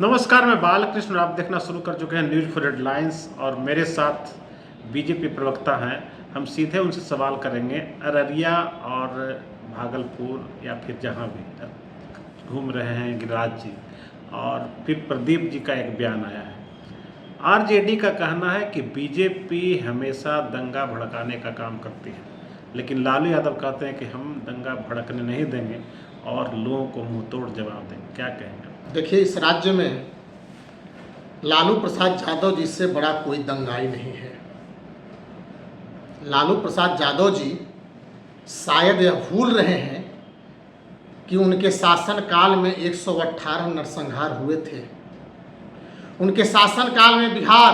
नमस्कार, मैं बालकृष्ण। आप देखना शुरू कर चुके हैं न्यूज़ फॉर हेडलाइंस और मेरे साथ बीजेपी प्रवक्ता हैं। हम सीधे उनसे सवाल करेंगे। अररिया और भागलपुर या फिर जहां भी घूम रहे हैं गिरिराज जी, और फिर प्रदीप जी का एक बयान आया है। आरजेडी का कहना है कि बीजेपी हमेशा दंगा भड़काने का काम करती है, लेकिन लालू यादव कहते हैं कि हम दंगा भड़कने नहीं देंगे और लोगों को मुंह तोड़ जवाब देंगे। क्या कहेंगे? देखिए, इस राज्य में लालू प्रसाद यादव जी से बड़ा कोई दंगाई नहीं है। लालू प्रसाद यादव जी शायद यह भूल रहे हैं कि उनके शासनकाल में 118 नरसंहार हुए थे। उनके शासनकाल में बिहार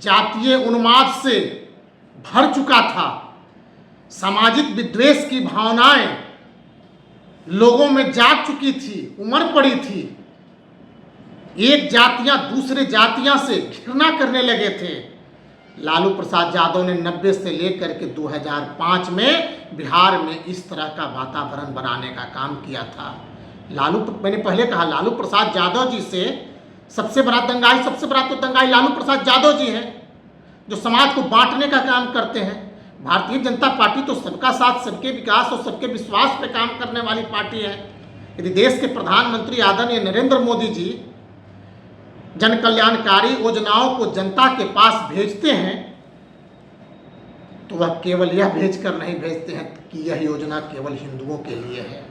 जातीय उन्माद से भर चुका था। सामाजिक विद्वेष की भावनाएं लोगों में जाग चुकी थी, उमड़ पड़ी थी। एक जातियां दूसरे जातियां से घृणा करने लगे थे। लालू प्रसाद यादव ने 90 से लेकर के 2005 में बिहार में इस तरह का वातावरण बनाने का काम किया था। मैंने पहले कहा, लालू प्रसाद यादव जी से सबसे बड़ा दंगाई लालू प्रसाद यादव जी हैं, जो समाज को बांटने का काम करते हैं। भारतीय जनता पार्टी तो सबका साथ, सबके विकास और सबके विश्वास पे काम करने वाली पार्टी है। यदि देश के प्रधानमंत्री आदरणीय नरेंद्र मोदी जी जन कल्याणकारी योजनाओं को जनता के पास भेजते हैं, तो वह केवल यह भेजकर नहीं भेजते हैं कि यह योजना केवल हिंदुओं के लिए है।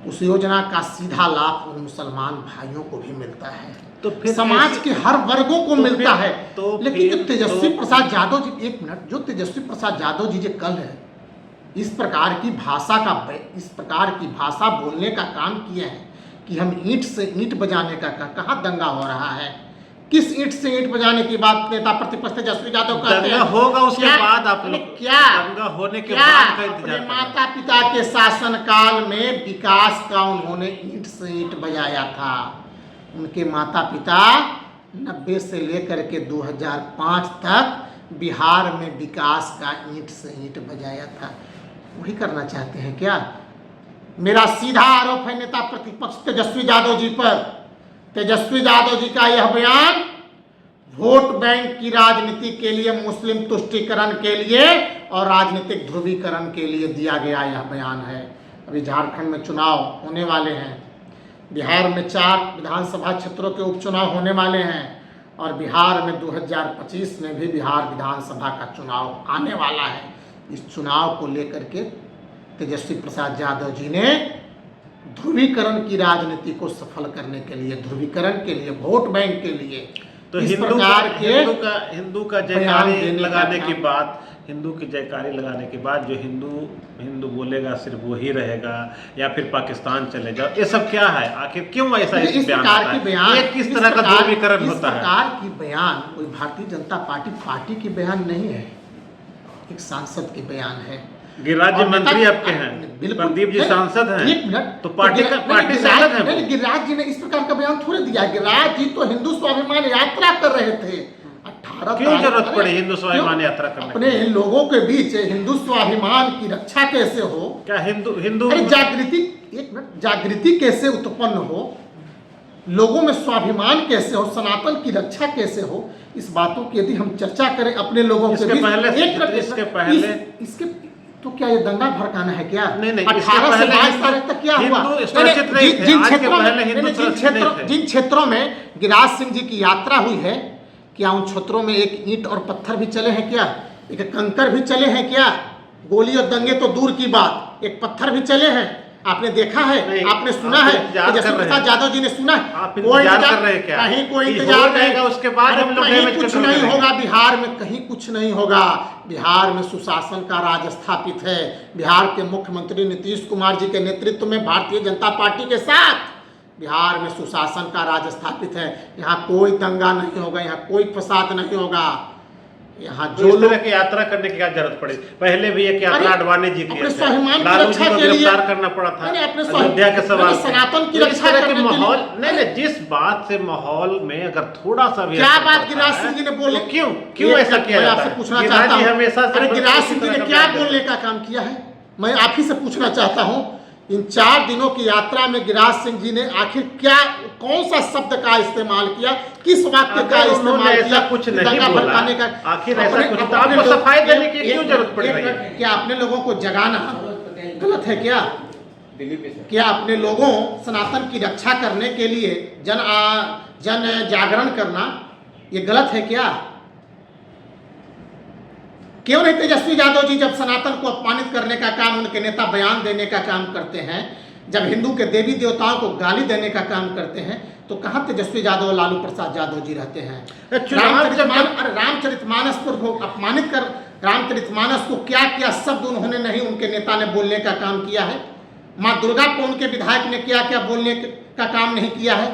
उस योजना का सीधा लाभ उन मुसलमान भाइयों को भी मिलता है, तो फिर समाज के हर वर्गों को मिलता है। लेकिन जो तेजस्वी प्रसाद यादव जी, एक मिनट, जो तेजस्वी प्रसाद यादव जी जो कल है इस प्रकार की भाषा बोलने का काम किए हैं कि हम ईंट से ईंट बजाने का कहाँ दंगा हो रहा है? किस ईंट से ईंट बजाने की बात नेता प्रतिपक्ष तेजस्वी यादव कहते हैं? होगा उसके बाद आप लोग क्या दंगा होने के बाद का इंतजार अपने माता पिता के शासन काल में विकास का उन्होंने ईंट से ईंट बजाया था। उनके माता पिता 90 से लेकर के 2005 तक बिहार में विकास का ईंट से ईंट बजाया था। वही करना चाहते हैं क्या? मेरा सीधा आरोप है नेता प्रतिपक्ष तेजस्वी यादव जी पर। तेजस्वी यादव जी का यह बयान वोट बैंक की राजनीति के लिए, मुस्लिम तुष्टीकरण के लिए और राजनीतिक ध्रुवीकरण के लिए दिया गया यह बयान है। अभी झारखंड में चुनाव होने वाले हैं, बिहार में 4 विधानसभा क्षेत्रों के उपचुनाव होने वाले हैं और बिहार में 2025 में भी बिहार विधानसभा का चुनाव आने वाला है। इस चुनाव को लेकर के तेजस्वी प्रसाद यादव जी ने ध्रुवीकरण की राजनीति को सफल करने के लिए, ध्रुवीकरण के लिए, वोट बैंक के लिए, तो हिंदू का जयकारी लगाने की बात, हिंदू की जयकारी लगाने के बाद जो हिंदू बोलेगा सिर्फ वही रहेगा या फिर पाकिस्तान चले जाओ, ये सब क्या है? आखिर क्यों ऐसा इस प्रकार के बयान, ये किस तरह का ध्रुवीकरण होता है? इस प्रकार की बयान कोई भारतीय जनता पार्टी की बयान नहीं है, एक सांसद की बयान है। गिरिराज जी मंत्री आपके हैं, प्रदीप जी सांसद हैं, एक मिनट, तो पार्टी से अलग है। गिरिराज जी ने इस प्रकार का बयान थोड़े दिया। गिरिराज जी तो हिंदू स्वाभिमान यात्रा कर रहे थे। 18 क्यों जरूरत पड़ी हिंदु स्वाभिमान यात्रा करने? अपने लोगों के बीच हिंदू स्वाभिमान की रक्षा कैसे हो? क्या हिंदू जागृति कैसे उत्पन्न हो, लोगों में स्वाभिमान कैसे हो, सनातन की रक्षा कैसे हो, इस बातों की यदि हम चर्चा करें अपने लोगों के बीच, इसके तो क्या ये दंगा भड़काना है क्या? नहीं, 18 से 22 तारीख तक क्या हुआ? जिन क्षेत्रों में गिरिराज सिंह जी की यात्रा हुई है, क्या उन क्षेत्रों में एक ईंट और पत्थर भी चले हैं क्या? एक कंकर भी चले हैं क्या? गोली और दंगे तो दूर की बात, एक पत्थर भी चले हैं? आपने देखा है, आपने सुना है? तेजस्वी प्रसाद यादव जी ने सुना है? कोई इंतजार कर रहे हैं क्या? कहीं कोई इंतजार नहीं, उसके बाद हम लोग कुछ नहीं होगा। बिहार में कहीं कुछ नहीं होगा। बिहार में सुशासन का राज स्थापित है। बिहार के मुख्यमंत्री नीतीश कुमार जी के नेतृत्व में भारतीय जनता पार्टी के साथ बिहार में सुशासन का राज स्थापित है। यहाँ कोई दंगा नहीं होगा, यहाँ कोई फसाद नहीं होगा। यहाँ जो लोग की यात्रा करने की क्या जरूरत पड़ी? पहले भी एक यात्रा अडवाणी जी की, लालू जी को गिरफ्तार करना पड़ा था अयोध्या के सवाल, सनातन की रक्षा करने के माहौल नहीं, जिस बात से माहौल में अगर थोड़ा सा भी क्या बात गिरिराज सिंह जी ने बोले, क्यों ऐसा किया जाता है? पूछना चाहता हूँ, हमेशा गिरिराज सिंह जी ने क्या बोलने का काम किया है? मैं आप ही से पूछना चाहता हूँ। इन 4 दिनों की यात्रा में गिरिराज सिंह जी ने आखिर क्या, कौन सा शब्द का इस्तेमाल किया, किस वाक्य का इस्तेमाल किया, कुछ नहीं दंगा बोला, भड़काने का, आखिर ऐसा कुछ तो आपको सफाई देने की क्यों जरूरत पड़ रही है? क्या अपने लोगों को जगाना गलत है क्या? क्या अपने लोगों सनातन की रक्षा करने के लिए जन जागरण करना ये गलत है क्या? क्यों नहीं तेजस्वी यादव जी जब सनातन को अपमानित करने का काम उनके नेता बयान देने का काम करते हैं, जब हिंदू के देवी देवताओं को गाली देने का काम करते हैं, तो कहाँ तेजस्वी यादव और लालू प्रसाद यादव जी रहते हैं? रामचरितमानस को अपमानित कर, रामचरितमानस को क्या क्या शब्द उन्होंने नहीं, उनके नेता ने बोलने का काम किया है? माँ दुर्गा को उनके विधायक ने क्या क्या बोलने का काम नहीं किया है?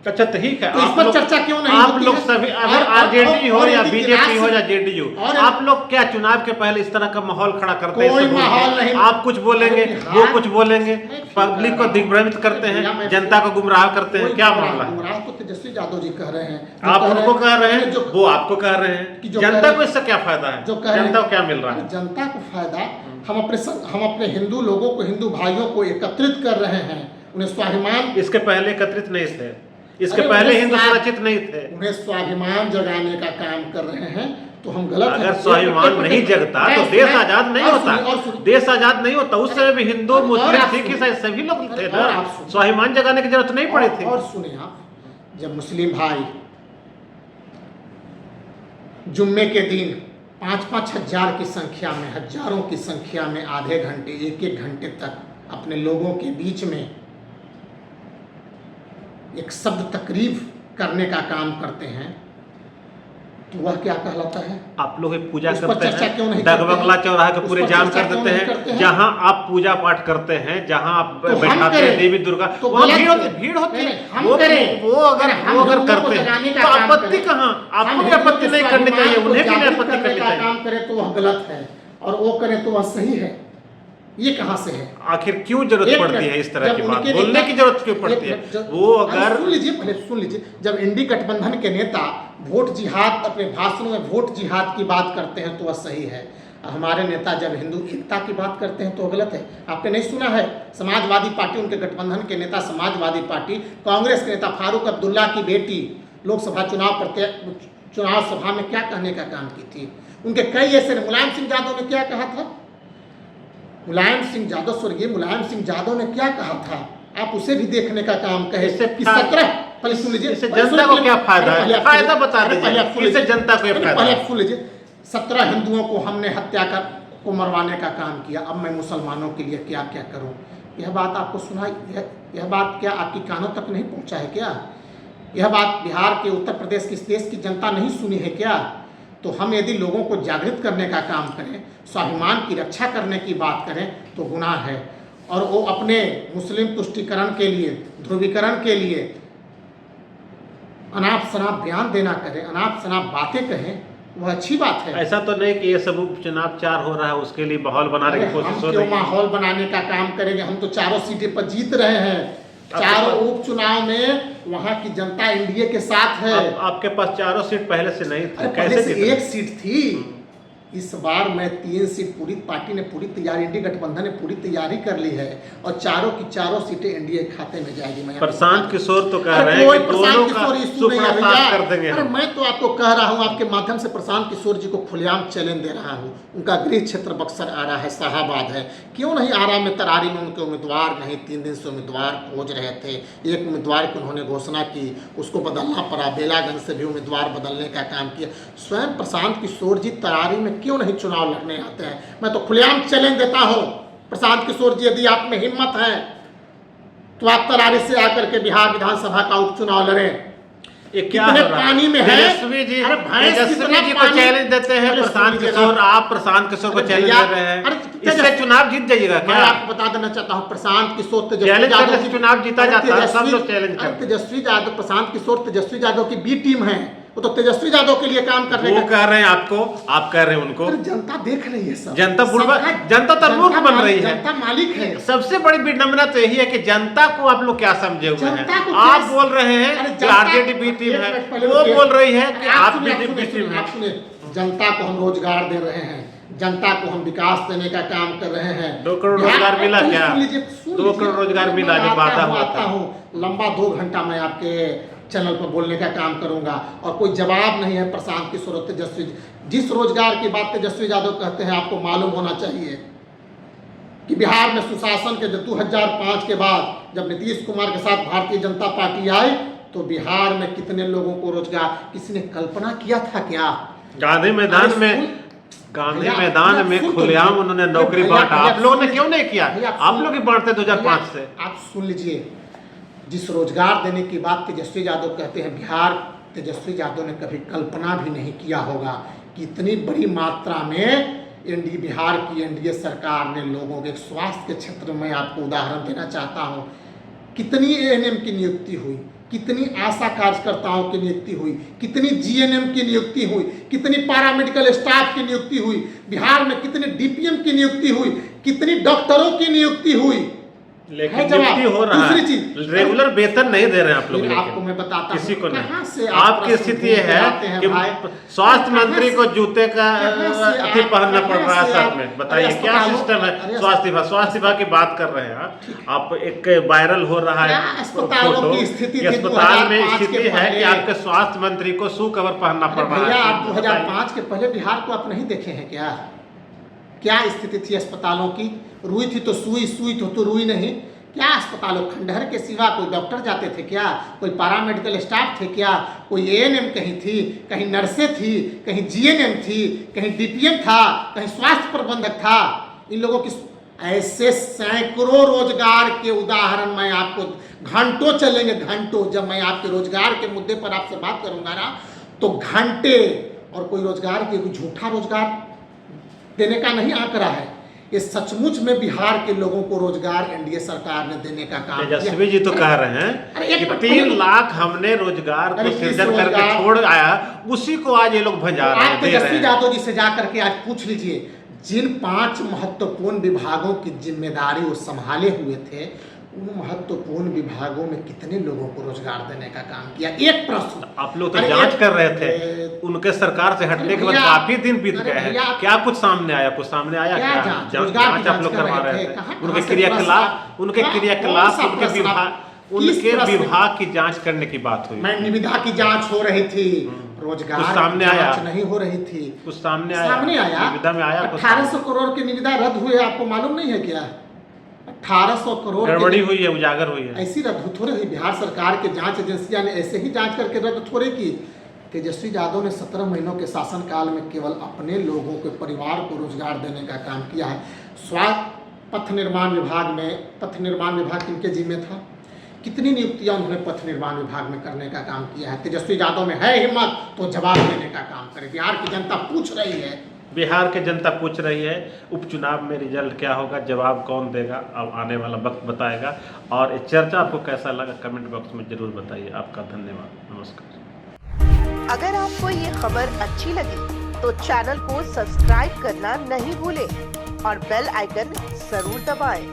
अच्छा ठीक है, तो इस पर चर्चा क्यों नहीं आप होती लोग है? सभी अगर आरजेडी हो या बीजेपी हो या जेडीयू, और आप लोग क्या चुनाव के पहले इस तरह का माहौल खड़ा करते हैं? कोई माहौल नहीं। आप कुछ बोलेंगे, वो कुछ बोलेंगे, पब्लिक को दिग्भ्रमित करते हैं, जनता को गुमराह करते हैं, क्या मामला है? गुमराह को तेजस्वी यादव जी कह रहे हैं, आप उनको कह रहे हैं, वो आपको कह रहे हैं, जनता को इससे क्या फायदा है? जनता को क्या मिल रहा है? जनता को फायदा, हम अपने हिंदू लोगों को, हिंदू भाइयों को एकत्रित कर रहे हैं, उन्हें स्वाभिमान, इसके पहले एकत्रित नहीं थे, इसके पहले हिंदू सुरक्षित नहीं थे, उन्हें स्वाभिमान जगाने का काम कर रहे हैं, तो हम गलत अगर स्वाभिमान नहीं जगता तो देश आजाद नहीं होता, देश आजाद नहीं होता। उस समय भी हिंदू मुस्लिम सिख ईसाई सभी लोग थे ना, स्वाभिमान जगाने की जरूरत नहीं पड़ी थी। और सुनिए आप, जब मुस्लिम भाई जुम्मे के दिन 5-5 हजार की संख्या में, हजारों की संख्या में आधे घंटे, 1-1 घंटे तक अपने लोगों के बीच में एक शब्द तकरीब करने का काम करते हैं, तो वह क्या कहलाता है? आप लोग पूजा उस पर करते चर्चा क्यों हैं, नहीं डगबगला चौराहे को उस पूरे पर जाम चर्चा कर क्यों देते नहीं करते हैं, हैं? जहां आप पूजा पाठ करते हैं, जहां आप तो हम बैठाते हैं करें। देवी दुर्गा, तो वहाँ गलत भीड़ है। होती, भीड़ होती नहीं, है। नहीं, हम वो करें। वो अगर हम वो अगर हिंदुओं को करते जगाने हैं का तो काम आपत्ति करें। कहाँ? आपको हम भी हिंदुओं आपत्ति के नहीं करनी चाहिए, स्वाभिमान को उन्हें भी नहीं जागृत आपत्ति करने करनी का चाहिए। काम करें तो वह गलत है, और वो करें तो वह सही है। ये कहाँ से है? आखिर क्यों जरूरत पड़ती है इस तरह की बात बोलने की? जरूरत क्यों पड़ती है? वो अगर सुन लीजिए, पहले सुन लीजिए, जब इंडी गठबंधन के नेता वोट जिहाद, अपने भाषणों में वोट जिहाद की बात करते हैं तो वह सही है, हमारे नेता जब हिंदू एकता की बात करते हैं तो गलत है। आपने नहीं सुना है, समाजवादी पार्टी, उनके गठबंधन के नेता समाजवादी पार्टी, कांग्रेस के नेता फारूक अब्दुल्ला की बेटी लोकसभा चुनाव सभा में क्या कहने का काम की थी? उनके कई ऐसे, मुलायम सिंह यादव ने क्या कहा था? मुलायम सिंह यादव, स्वर्गीय मुलायम सिंह यादव ने क्या कहा था? आप उसे भी देखने का काम कहे कि 17, पहले सुन लीजिए, इससे जनता को क्या फायदा है? फायदा बता दीजिए, इससे जनता को फायदा? पहले आप सुन लीजिए, 17 हिंदुओं को हमने हत्या को मरवाने का काम किया, अब मैं मुसलमानों के लिए क्या क्या करूं? यह बात आपको सुना, यह बात क्या आपकी कानों तक नहीं पहुंचा है क्या? यह बात बिहार के, उत्तर प्रदेश की, इस देश की जनता नहीं सुनी है क्या? तो हम यदि लोगों को जागृत करने का काम करें, स्वाभिमान की रक्षा करने की बात करें तो गुनाह है, और वो अपने मुस्लिम तुष्टिकरण के लिए, ध्रुवीकरण के लिए अनाप शनाप बयान देना करें, अनाप शनाप बातें कहें, वह अच्छी बात है। ऐसा तो नहीं कि ये सब उपचुनाव 4 हो रहा है उसके लिए माहौल बनाने की कोशिश हो रही है। हम क्यों माहौल बनाने का काम करेंगे? हम तो 4 सीटें पर जीत रहे हैं, 4 उपचुनाव में वहां की जनता एनडीए के साथ है। आपके पास 4 सीट पहले से नहीं थी, पहले से 1 सीट थी, इस बार मैं 3 सीट, पूरी पार्टी ने पूरी तैयारी, इंडी गठबंधन ने पूरी तैयारी कर ली है, और 4 की 4 सीटें एनडीए खाते में जाएगी। मैं प्रशांत किशोर तो कह रहे हैं कि दोनों का सुपड़ा साफ कर देंगे। अरे मैं तो आपको कह रहा हूं, आपके माध्यम से प्रशांत किशोर जी को खुलेआम चैलेंज दे रहा हूं। उनका गृह क्षेत्र बक्सर आरा है, शाहाबाद है, क्यों नहीं आरा में, तरारी में उनके उम्मीदवार नहीं? 3 दिन से उम्मीदवार खोज रहे थे, एक उम्मीदवार की उन्होंने घोषणा की, उसको बदलना पड़ा, बेलागंज से भी उम्मीदवार बदलने का काम किया। स्वयं प्रशांत किशोर जी तरारी में क्यों नहीं चुनाव लड़ने आते हैं? मैं तो खुलेआम चैलेंज देता हूं, प्रशांत किशोर जी, यदि आप में हिम्मत है तो आप तरारी से आकर के बिहार विधानसभा का उपचुनाव लड़ें। ये क्या कितने पानी में है? तेजस्वी जी को चैलेंज देते हैं प्रशांत किशोर, आप प्रशांत किशोर को चैलेंज दे रहे हैं, इससे चुनाव जीत जाइएगा क्या? मैं आपको बता देना चाहता हूं, प्रशांत किशोर चैलेंज करने से चुनाव जीता जाता है, सब लोग चैलेंज करते हैं। तेजस्वी यादव, प्रशांत किशोर तेजस्वी यादव की बी टीम है, वो तो तेजस्वी यादव के लिए काम करने वो कह रहे हैं आपको, आप कह रहे हैं उनको। जनता देख रही है सब, जनता जनता तो मूर्ख बन रही है, जनता मालिक है। सबसे बड़ी विडंबना तो यही है कि जनता को आप लोग क्या समझे हुए हैं? आप बोल रहे हैं कि आरजेडी बी टीम है, वो बोल रही है कि आप बीजेपी टीम है। जनता को हम रोजगार दे रहे हैं, जनता को हम विकास देने का काम कर रहे हैं। 2 करोड़ रोजगार मिला क्या? सुन लीजिए, 2 करोड़ रोजगार मिला जो वादा हुआ था। लंबा 2 घंटा मैं आपके चैनल पर बोलने का काम करूंगा और कोई जवाब नहीं है प्रशांत किशोर और तेजस्वी। जिस रोजगार की बात तेजस्वी यादव कहते हैं, आपको मालूम होना चाहिए कि बिहार में सुशासन के 2005 के बाद जब नीतीश कुमार के साथ भारतीय जनता पार्टी आई तो बिहार में कितने लोगों को रोजगार, किसी ने कल्पना किया था क्या? गांधी मैदान में खुलेआम उन्होंने नौकरी बांटा। आप लोगों ने क्यों नहीं किया? आप लोग ही बांटते 2005 से। आप सुन लीजिए, जिस रोजगार देने की बात तेजस्वी यादव कहते हैं, बिहार तेजस्वी यादव ने कभी कल्पना भी नहीं किया होगा कि इतनी बड़ी मात्रा में बिहार की एनडीए सरकार ने लोगों के स्वास्थ्य के क्षेत्र में, आपको उदाहरण देना चाहता हूँ, कितनी एएनएम की नियुक्ति हुई, कितनी आशा कार्यकर्ताओं की नियुक्ति हुई, कितनी जीएनएम की नियुक्ति हुई, कितनी पैरामेडिकल स्टाफ की नियुक्ति हुई, बिहार में कितने डीपीएम की नियुक्ति हुई, कितनी डॉक्टरों की नियुक्ति हुई। लेकिन नियुक्ति हो रहा है, रेगुलर वेतन नहीं दे रहे हैं आप लोग। आपको मैं बताता किसी को नहीं। आप आपकी स्थिति है कि स्वास्थ्य मंत्री को जूते का अति पहनना पड़ रहा है साथ में। बताइए क्या सिस्टम है? स्वास्थ्य विभाग की बात कर रहे हैं आप। एक वायरल हो रहा है अस्पतालों की स्थिति, अस्पताल में स्थिति है कि आपके स्वास्थ्य मंत्री को शू कवर पहनना पड़ रहा है। आप 2005 के पहले बिहार को आप नहीं देखे हैं क्या? क्या स्थिति थी अस्पतालों की? रुई थी तो सुई, सुई तो रुई नहीं। क्या अस्पतालों, खंडहर के सिवा कोई डॉक्टर जाते थे क्या? कोई पैरामेडिकल स्टाफ थे क्या? कोई एएनएम कहीं थी, कहीं नर्सें थी, कहीं जीएनएम थी, कहीं डीपीएम था, कहीं स्वास्थ्य प्रबंधक था? इन लोगों की ऐसे सैकड़ों रोजगार के उदाहरण मैं आपको, घंटों चलेंगे, घंटों। जब मैं आपके रोजगार के मुद्दे पर आपसे बात करूंगा ना तो घंटे। और कोई रोजगार के झूठा रोजगार देने का नहीं आंकड़ा है, ये सचमुच में बिहार के लोगों को रोजगार एनडीए सरकार ने देने का काम किया। तेजस्वी जी तो कह रहे हैं कि 3 लाख हमने रोजगार को सृजन करके छोड़ आया, उसी को आज ये लोग भंजा रहे हैं। तेजस्वी यादव जी से जाकर के आज पूछ लीजिए, जिन 5 महत्वपूर्ण विभागों की जिम्मेदारी वो संभाले हुए थे, उन महत्वपूर्ण विभागों में कितने लोगों को रोजगार देने का काम किया? एक प्रश्न। आप लोग तो जांच कर रहे थे, उनके सरकार से हटने के बाद काफी दिन बीत गए हैं, क्या कुछ सामने आया? कुछ सामने आया क्या? जांच आप लोग करवा रहे थे, उनके क्रियाकलाप, उनके विभाग की जांच करने की बात हुई। मैं निविदा की जांच हो रही थी, रोजगार सामने आया नहीं हो रही थी। कुछ सामने आया, निविदा में आया। 1800 करोड़ की निविदा रद्द हुए, आपको मालूम नहीं है क्या? 1800 करोड़ गड़बड़ी हुई है, उजागर हुई है। ऐसी रद्द थोड़ी हुई। बिहार सरकार के जांच एजेंसियां ने ऐसे ही जांच करके रद्द थोड़ी की। तेजस्वी यादव ने 17 महीनों के शासनकाल में केवल अपने लोगों के परिवार को रोजगार देने का काम किया है। पथ निर्माण विभाग किनके जिम्मे था? कितनी नियुक्तियां उन्होंने पथ निर्माण विभाग में करने का काम किया है? तेजस्वी यादव में है हिम्मत तो जवाब देने का काम करे। बिहार की जनता पूछ रही है, बिहार की जनता पूछ रही है उपचुनाव में रिजल्ट क्या होगा, जवाब कौन देगा, अब आने वाला वक्त बताएगा। और इस चर्चा आपको कैसा लगा कमेंट बॉक्स में जरूर बताइए। आपका धन्यवाद, नमस्कार। अगर आपको ये खबर अच्छी लगी तो चैनल को सब्सक्राइब करना नहीं भूलें और बेल आइकन जरूर दबाएं।